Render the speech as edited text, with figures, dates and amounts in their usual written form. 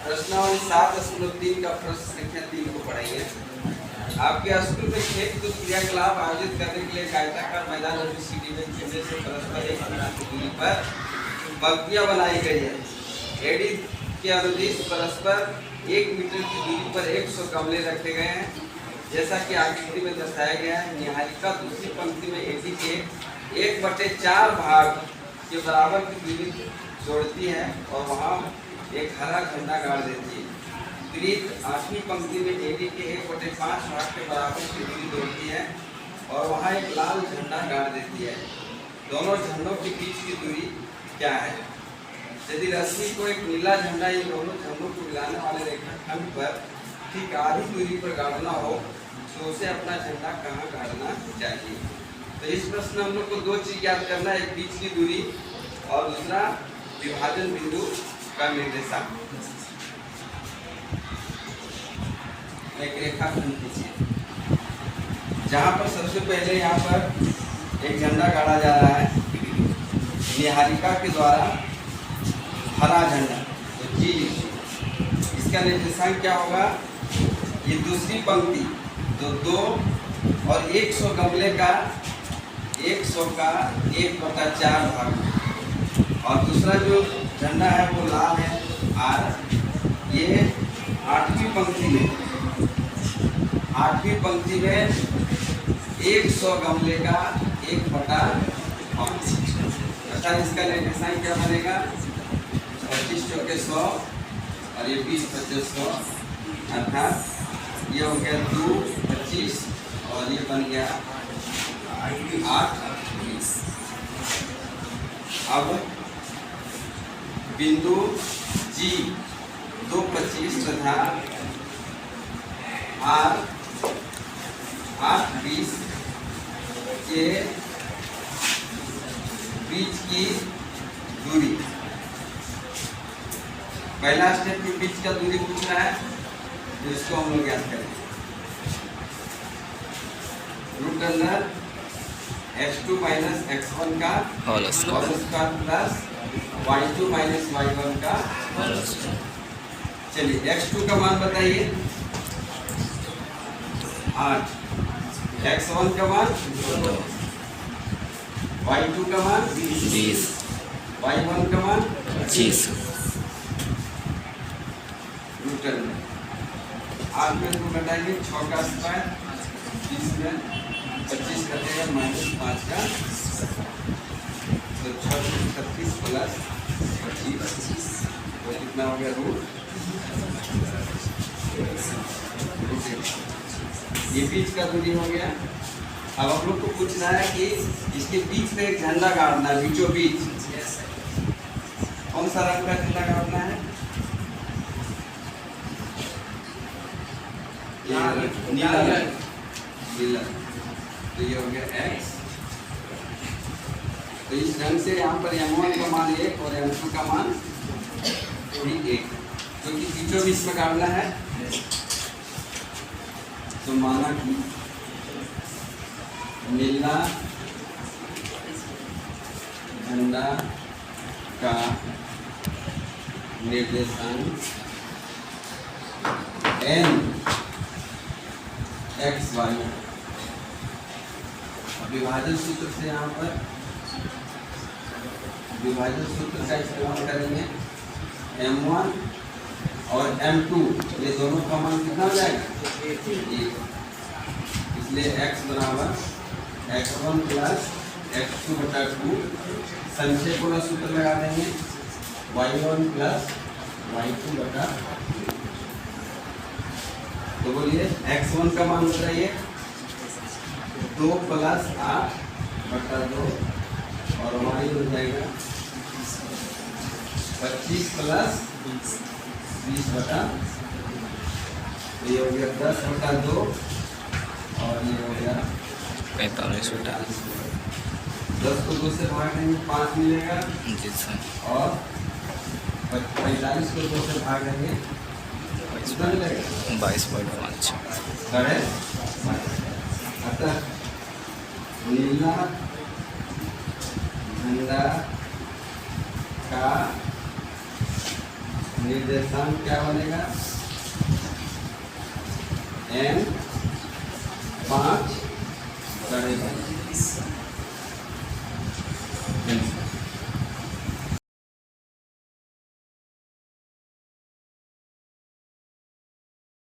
प्रश्नावली 7.3 का प्रश्न संख्या 3 को पढ़ाइए। आपके स्कूल में खेल कूद क्रियाकलाप आयोजित करने के लिए एक आयताकार मैदान और सिटी में खेलने से परस्पर 1 मीटर की दूरी पर पंक्तियां बनाई गई है। एडी के अनुदिश परस्पर 1 मीटर की दूरी पर 100 गमले रखे गए हैं, जैसा कि आकृति में दर्शाया गया है। निहारिका दूसरी पंक्ति में एडी के 1/4 भाग के बराबर की दूरी जोड़ती है और वहां एक हरा झंडा गाड़ देती है। प्रीत 8वीं पंक्ति में एडी के 1/5 भाग के बराबर की दूरी जोड़ती है और वहां एक लाल झंडा गाड़ देती है। दोनों झंडों के बीच की दूरी क्या है? यदि रश्मि को एक नीला झंडा इन दोनों झंडों को मिलाने वाले रेखाखंड पर ठीक आधी दूरी पर गाड़ना हो तो उसे अपना झंडा कहाँ गाड़ना चाहिए? तो इस प्रश्न में हम लोग को 2 चीज याद करना है, एक बीच की दूरी और दूसरा विभाजन बिंदु का निर्देशांक। एक रेखाखंड खींचिए जहाँ पर सबसे पहले यहाँ पर एक झंडा गाड़ा जा रहा है निहारिका के द्वारा, हरा झंडा। तो जी इसका निर्देशांक क्या होगा? ये दूसरी पंक्ति तो 2 और 100 गमले का 100 का 1/4 भाग और दूसरा जो झंडा है वो लाल है R। ये 8वीं पंक्ति में 100 गमले का 1/5। अर्थात इसका निर्देशांक क्या बनेगा? 25 चौके 100 और ये 20 25 100, अर्थात ये हो गया 2 25 और ये बन गया 8 20। अब बिंदु G 2 25 तथा R 8 20 के बीच की दूरी। पहला स्टेप में बीच का दूरी पूछ रहा है, तो इसको हम लोग याद करें। रूट अंडर x2 - x1 का whole square plus y2 - y1 का होल स्क्वायर। चलिए x2 का मान बताइए 8, x1 का मान 2, y2 का मान 20, y1 का मान 25। रूट अंडर 8 में 2 घटाएंगे 6 का स्क्वायर, 20 में 25 घटेगा -5 का, तो 6 36 प्लस 25 तो कितना हो गया? रूट। ये बीच का दूरी हो गया। अब आप लोग को पूछना है कि इसके बीच में एक झंडा गाड़ना है, बीचों बीच कौन सा रंग का झंडा गाड़ना है? नीला। तो ये हो गया x। तो इस ढंग से यहाँ पर m1 का मान 1 और m2 का मान भी 1, क्योंकि बीचों बीच में गाड़ना है। तो माना कि नीला झंडा का निर्देशांक n x y। विभाजन सूत्र से यहाँ पर विभाजन सूत्र का इस्तेमाल करेंगे। m1 और m2 ये दोनों का मान कितना हो जाएगा? 1। इसलिए x बराबर x1 प्लस x2/2। संक्षेप वाला सूत्र लगा देंगे y1 प्लस y2/2। तो बोलिए x1 का मान बताइए 2 + 8/2 और y हो जाएगा 25 + 20/2। ये हो गया 10/2 और ये हो गया 45/2। 10 को 2 से भाग देंगे 5 मिलेगा जी सर। और 45 को 2 से भाग देंगे कितना मिलेगा? 22.5। अतः नीला झंडा का निर्देशांक क्या बनेगा? n 5 × 5